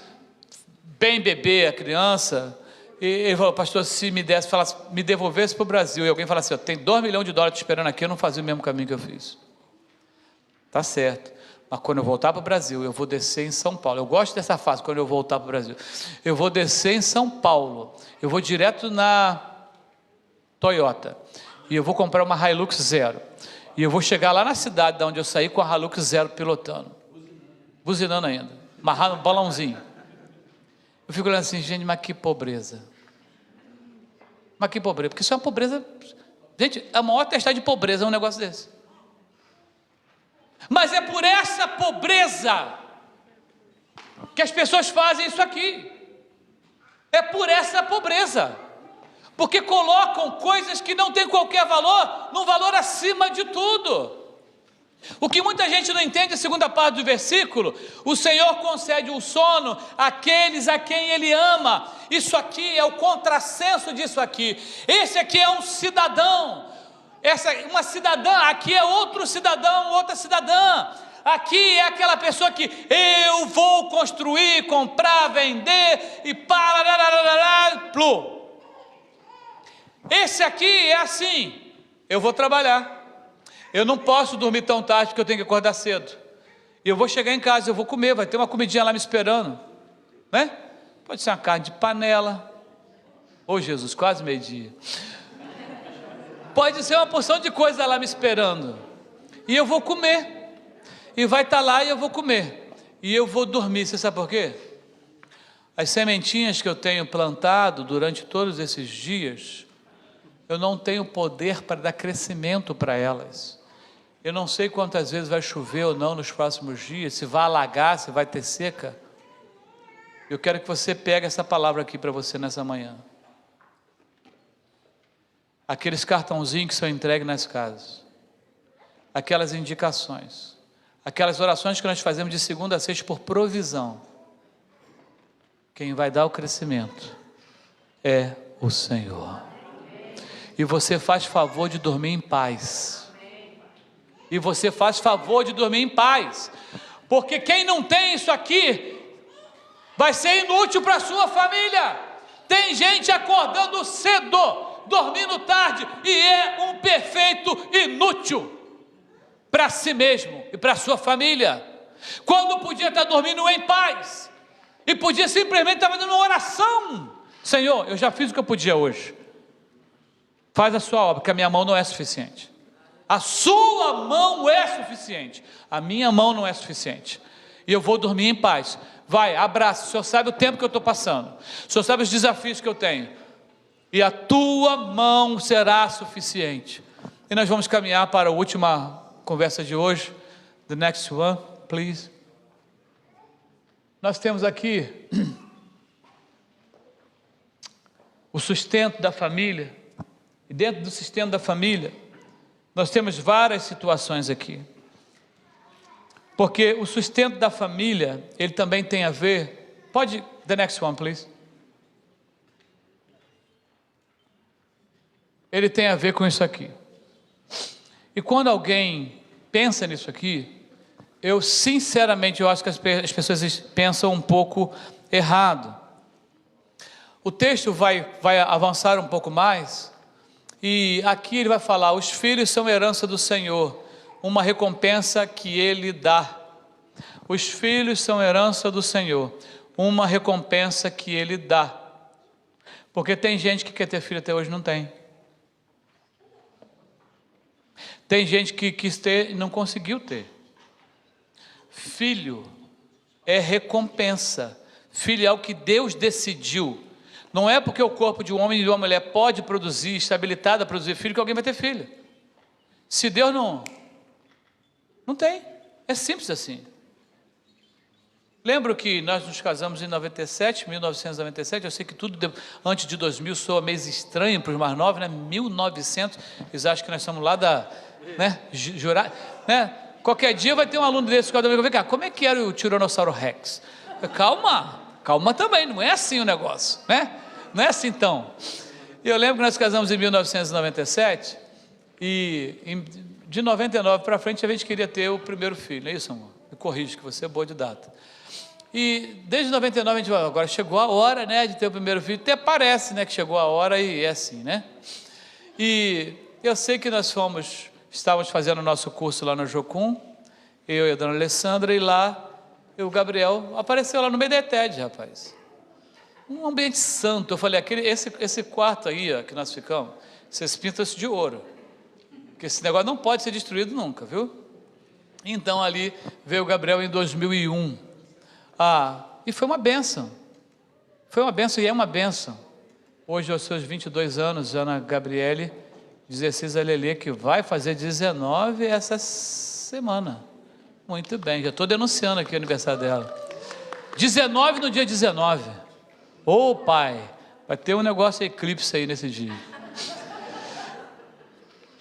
bem bebê a criança, e ele falou: pastor, se me devolvesse para o Brasil, e alguém falasse assim, tem $2 milhões te esperando aqui, eu não fazia o mesmo caminho que eu fiz. Tá certo, mas quando eu voltar para o Brasil, eu vou descer em São Paulo. Eu gosto dessa fase, quando eu voltar para o Brasil. Eu vou descer em São Paulo, eu vou direto na Toyota, e eu vou comprar uma Hilux Zero, e eu vou chegar lá na cidade de onde eu saí com a Hilux Zero pilotando, buzinando ainda, amarrado um balãozinho. Eu fico olhando assim, gente, mas que pobreza. Mas que pobreza, porque isso é uma pobreza. Gente, a maior testagem de pobreza é um negócio desse. Mas é por essa pobreza que as pessoas fazem isso aqui. É por essa pobreza, porque colocam coisas que não têm qualquer valor, num valor acima de tudo. O que muita gente não entende, a segunda parte do versículo, o Senhor concede o sono àqueles a quem Ele ama. Isso aqui é o contrassenso disso aqui. Esse aqui é um cidadão, uma cidadã, aqui é outro cidadão, outra cidadã. Aqui é aquela pessoa que eu vou construir, comprar, vender e plum. Esse aqui é assim, eu vou trabalhar. Eu não posso dormir tão tarde porque eu tenho que acordar cedo. E eu vou chegar em casa, eu vou comer, vai ter uma comidinha lá me esperando, né? Pode ser uma carne de panela. Ô Jesus, quase meio-dia. Pode ser uma porção de coisa lá me esperando. E eu vou comer. E vai estar lá e eu vou comer. E eu vou dormir. Você sabe por quê? As sementinhas que eu tenho plantado durante todos esses dias, eu não tenho poder para dar crescimento para elas. Eu não sei quantas vezes vai chover ou não nos próximos dias, se vai alagar, se vai ter seca. Eu quero que você pegue essa palavra aqui para você nessa manhã. Aqueles cartãozinhos que são entregues nas casas, aquelas indicações, aquelas orações que nós fazemos de segunda a sexta por provisão. Quem vai dar o crescimento é o Senhor. E você faz favor de dormir em paz. E você faz favor de dormir em paz. Porque quem não tem isso aqui vai ser inútil para a sua família. Tem gente acordando cedo, dormindo tarde, e é um perfeito inútil para si mesmo e para a sua família. Quando podia estar dormindo em paz, e podia simplesmente estar fazendo uma oração. Senhor, eu já fiz o que eu podia hoje. Faz a sua obra, porque a minha mão não é suficiente. A sua mão é suficiente. A minha mão não é suficiente. E eu vou dormir em paz. Vai, abraça. O Senhor sabe o tempo que eu estou passando. O Senhor sabe os desafios que eu tenho. E a tua mão será suficiente. E nós vamos caminhar para a última conversa de hoje. The next one, please. Nós temos aqui o sustento da família. E dentro do sustento da família, nós temos várias situações aqui. Porque o sustento da família, ele também tem a ver... Pode, the next one, please. Ele tem a ver com isso aqui. E quando alguém pensa nisso aqui, eu sinceramente, eu acho que as pessoas pensam um pouco errado. O texto vai avançar um pouco mais, e aqui ele vai falar, os filhos são herança do Senhor, uma recompensa que Ele dá. Os filhos são herança do Senhor, uma recompensa que Ele dá. Porque tem gente que quer ter filho até hoje, não tem. Tem gente que quis ter e não conseguiu ter. Filho é recompensa. Filho é o que Deus decidiu. Não é porque o corpo de um homem e de uma mulher pode produzir, está habilitado a produzir filho, que alguém vai ter filho. Se Deus não tem. É simples assim. Lembro que nós nos casamos em 1997, eu sei que tudo antes de 2000 soa meio estranho para os mais novos, né? 1900, eles acham que nós estamos lá da, né? Jurar, né? Qualquer dia vai ter um aluno desse que vai ver, cara, como é que era o Tiranossauro Rex? Calma também, não é assim o negócio, né? Não é assim então. Eu lembro que nós casamos em 1997 e de 99 para frente a gente queria ter o primeiro filho, não é isso, amor? Me corrija que você é boa de data. E desde 99 a gente vai, agora chegou a hora, né, de ter o primeiro filho. Até parece, né, que chegou a hora e é assim, né? E eu sei que nós estávamos fazendo o nosso curso lá no Jocum, eu e a dona Alessandra, e lá o Gabriel apareceu lá no meio da ETED, rapaz. Um ambiente santo. Eu falei, esse quarto aí, ó, que nós ficamos, vocês pintam isso de ouro, porque esse negócio não pode ser destruído nunca, viu? Então ali veio o Gabriel em 2001. E foi uma bênção. Foi uma bênção e é uma bênção. Hoje, aos seus 22 anos, Ana Gabriele, 16 a Lelê, que vai fazer 19 essa semana. Muito bem, já estou denunciando aqui o aniversário dela. 19 no dia 19. Ô pai, vai ter um negócio eclipse aí nesse dia.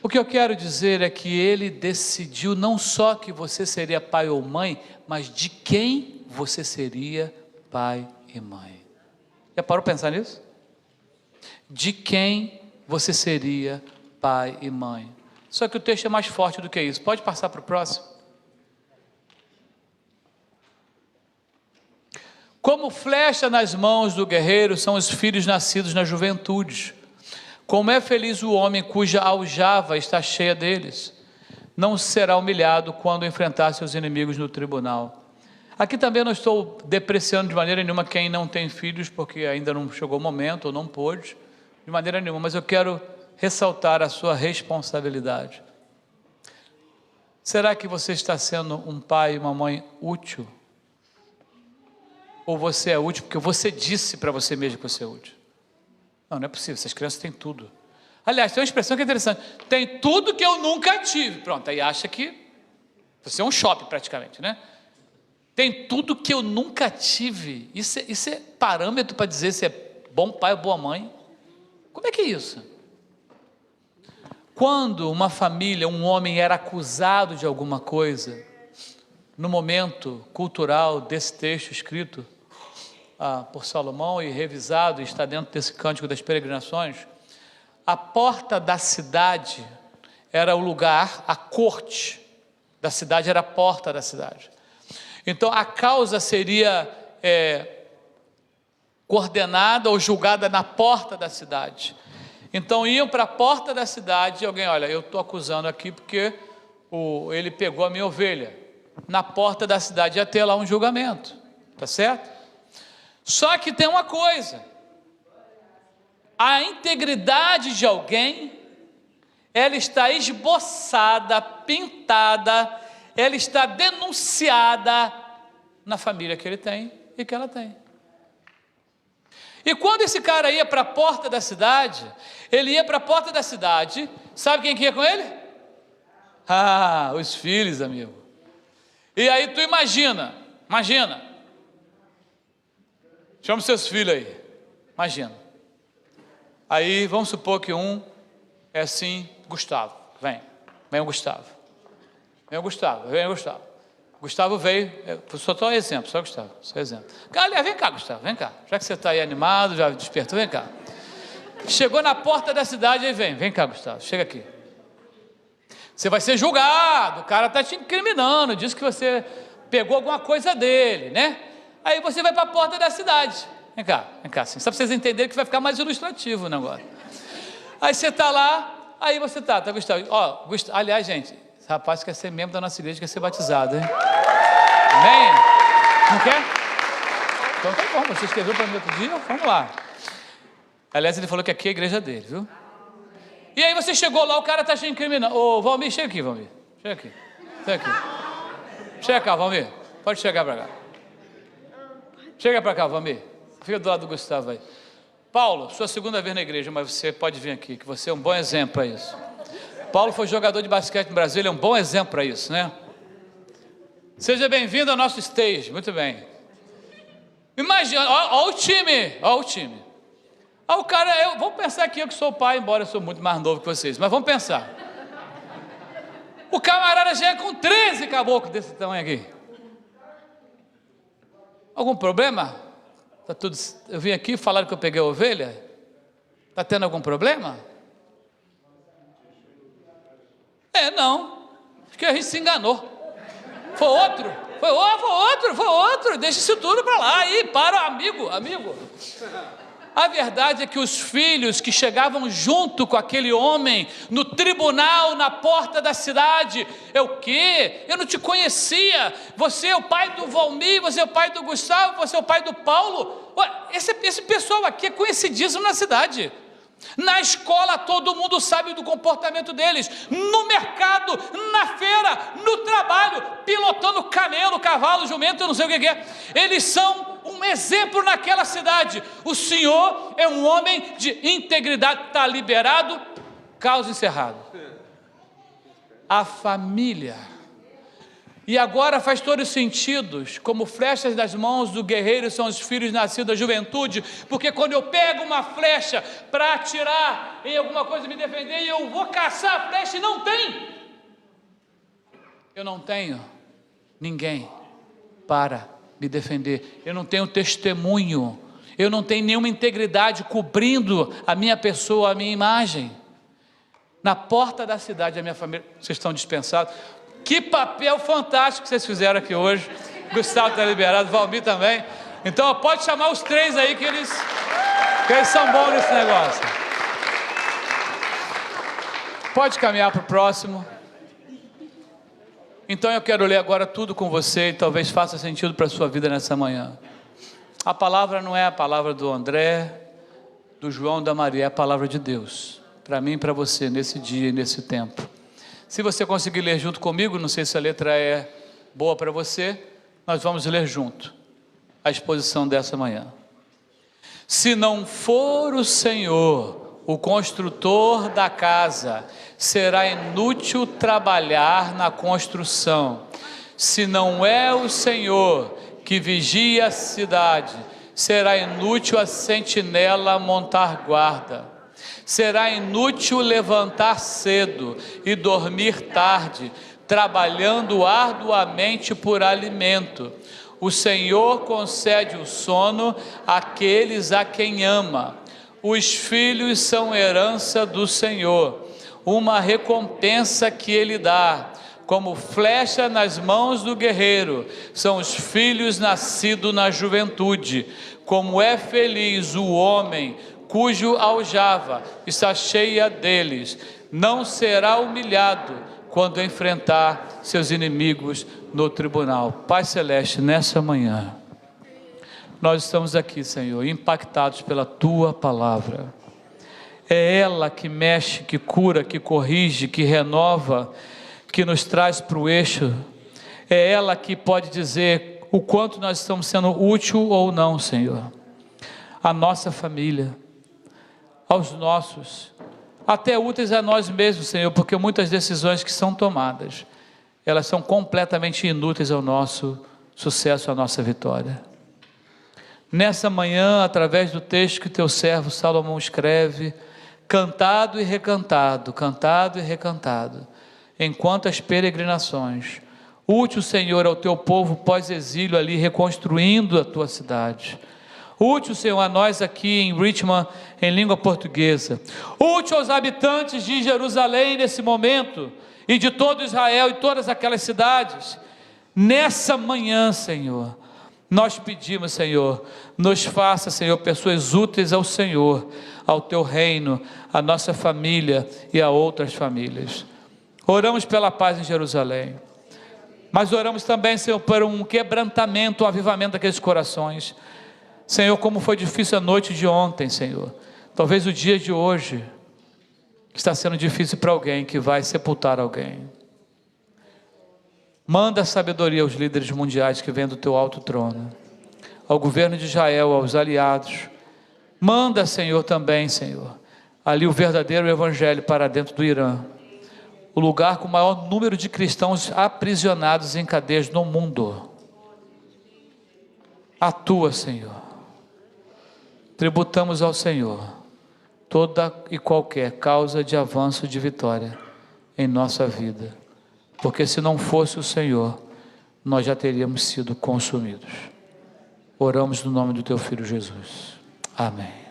O que eu quero dizer é que ele decidiu não só que você seria pai ou mãe, mas de quem você seria pai e mãe. Já parou para pensar nisso? De quem você seria pai e mãe. Só que o texto é mais forte do que isso. Pode passar para o próximo? Como flecha nas mãos do guerreiro são os filhos nascidos na juventude. Como é feliz o homem cuja aljava está cheia deles. Não será humilhado quando enfrentar seus inimigos no tribunal. Aqui também não estou depreciando de maneira nenhuma quem não tem filhos, porque ainda não chegou o momento, ou não pôde, de maneira nenhuma, mas eu quero ressaltar a sua responsabilidade. Será que você está sendo um pai e uma mãe útil? Ou você é útil porque você disse para você mesmo que você é útil? Não, não é possível, essas crianças têm tudo. Aliás, tem uma expressão que é interessante, tem tudo que eu nunca tive. Pronto, aí acha que você é um shopping praticamente, né? Tem tudo que eu nunca tive. Isso é parâmetro para dizer se é bom pai ou boa mãe? Como é que é isso? Quando uma família, um homem era acusado de alguma coisa, no momento cultural desse texto escrito por Salomão e revisado, e está dentro desse Cântico das Peregrinações, a porta da cidade era o lugar, a corte da cidade era a porta da cidade. Então a causa seria coordenada ou julgada na porta da cidade. Então iam para a porta da cidade e alguém, olha, eu estou acusando aqui porque ele pegou a minha ovelha. Na porta da cidade ia ter lá um julgamento, tá certo? Só que tem uma coisa, a integridade de alguém, ela está esboçada, pintada, ela está denunciada na família que ele tem e que ela tem. E quando esse cara ia para a porta da cidade, ele ia para a porta da cidade, sabe quem que ia com ele? Os filhos, amigo. E aí tu imagina, chama os seus filhos aí, imagina. Aí vamos supor que um é assim, Gustavo, vem o Gustavo. Gustavo veio, só estou exemplo, só Gustavo, só exemplo. Galera, vem cá, Gustavo, vem cá. Já que você está aí animado, já despertou, vem cá. Chegou na porta da cidade, aí vem cá, Gustavo, chega aqui. Você vai ser julgado, o cara está te incriminando, diz que você pegou alguma coisa dele, né? Aí você vai para a porta da cidade. Vem cá, assim, só para vocês entenderem que vai ficar mais ilustrativo o negócio. Aí você está lá, aí você está, Gustavo. Aliás, gente, esse rapaz quer ser membro da nossa igreja, quer ser batizado, hein? Amém? Não quer? Então tá bom, você escreveu para mim outro dia, vamos lá. Aliás, ele falou que aqui é a igreja dele, viu? E aí você chegou lá, o cara está te incriminando. Ô, Valmir, chega aqui, Valmir. Chega cá, Valmir. Pode chegar para cá. Chega para cá, Valmir. Fica do lado do Gustavo aí. Paulo, sua segunda vez na igreja, mas você pode vir aqui, que você é um bom exemplo para isso. Paulo foi jogador de basquete no Brasil, ele é um bom exemplo para isso, né? Seja bem-vindo ao nosso stage, muito bem. Imagina, ó o time. O cara, vamos pensar aqui, eu que sou o pai, embora eu sou muito mais novo que vocês, mas vamos pensar. O camarada já é com 13 caboclos desse tamanho aqui. Algum problema? Tá tudo, eu vim aqui, falaram que eu peguei a ovelha? Está tendo algum problema? Não. Acho que a gente se enganou. Foi outro. Deixa isso tudo para lá. Aí, para, amigo. A verdade é que os filhos que chegavam junto com aquele homem no tribunal, na porta da cidade, o quê? Eu não te conhecia, você é o pai do Valmir, você é o pai do Gustavo, você é o pai do Paulo. Esse pessoal aqui é conhecidíssimo na cidade. Na escola todo mundo sabe do comportamento deles, no mercado, na feira, no trabalho, pilotando camelo, cavalo, jumento, eu não sei o que é. Eles são um exemplo naquela cidade. O senhor é um homem de integridade, está liberado, caso encerrado. A família E agora faz todo sentido, como flechas das mãos do guerreiro são os filhos nascidos da juventude, porque quando eu pego uma flecha para atirar em alguma coisa, me defender, e eu vou caçar a flecha e não tem, eu não tenho ninguém para me defender, eu não tenho testemunho, eu não tenho nenhuma integridade cobrindo a minha pessoa, a minha imagem. Na porta da cidade, a minha família, vocês estão dispensados. Que papel fantástico que vocês fizeram aqui hoje. Gustavo está liberado, Valmir também. Então pode chamar os três aí que eles são bons nesse negócio. Pode caminhar para o próximo. Então eu quero ler agora tudo com você e talvez faça sentido para a sua vida nessa manhã. A palavra não é a palavra do André, do João, da Maria, é a palavra de Deus. Para mim e para você, nesse dia e nesse tempo. Se você conseguir ler junto comigo, não sei se a letra é boa para você, nós vamos ler junto a exposição dessa manhã. Se não for o Senhor, o construtor da casa, será inútil trabalhar na construção. Se não é o Senhor que vigia a cidade, será inútil a sentinela montar guarda. Será inútil levantar cedo e dormir tarde, trabalhando arduamente por alimento. O Senhor concede o sono àqueles a quem ama. Os filhos são herança do Senhor, uma recompensa que Ele dá. Como flecha nas mãos do guerreiro, são os filhos nascidos na juventude. Como é feliz o homem cujo aljava está cheia deles, não será humilhado quando enfrentar seus inimigos no tribunal. Pai Celeste, nessa manhã, nós estamos aqui, Senhor, impactados pela Tua palavra. É ela que mexe, que cura, que corrige, que renova, que nos traz para o eixo. É ela que pode dizer o quanto nós estamos sendo útil ou não, Senhor. A nossa família, aos nossos, até úteis a nós mesmos, Senhor, porque muitas decisões que são tomadas, elas são completamente inúteis ao nosso sucesso, à nossa vitória. Nessa manhã, através do texto que teu servo Salomão escreve, cantado e recantado, em quantas peregrinações, útil, Senhor, ao teu povo pós-exílio ali, reconstruindo a tua cidade. Útil, Senhor, a nós aqui em Richmond, em língua portuguesa. Útil aos habitantes de Jerusalém nesse momento, e de todo Israel e todas aquelas cidades. Nessa manhã, Senhor, nós pedimos, Senhor, nos faça, Senhor, pessoas úteis ao Senhor, ao teu reino, à nossa família e a outras famílias. Oramos pela paz em Jerusalém, mas oramos também, Senhor, por um quebrantamento, um avivamento daqueles corações. Senhor, como foi difícil a noite de ontem, Senhor, talvez o dia de hoje está sendo difícil para alguém que vai sepultar alguém. Manda sabedoria aos líderes mundiais que vêm do teu alto trono, ao governo de Israel, aos aliados. Manda, Senhor, também, Senhor, ali o verdadeiro evangelho para dentro do Irã, o lugar com o maior número de cristãos aprisionados em cadeias no mundo. Atua, Senhor. Tributamos ao Senhor toda e qualquer causa de avanço, de vitória em nossa vida, porque se não fosse o Senhor, nós já teríamos sido consumidos. Oramos no nome do teu Filho Jesus. Amém.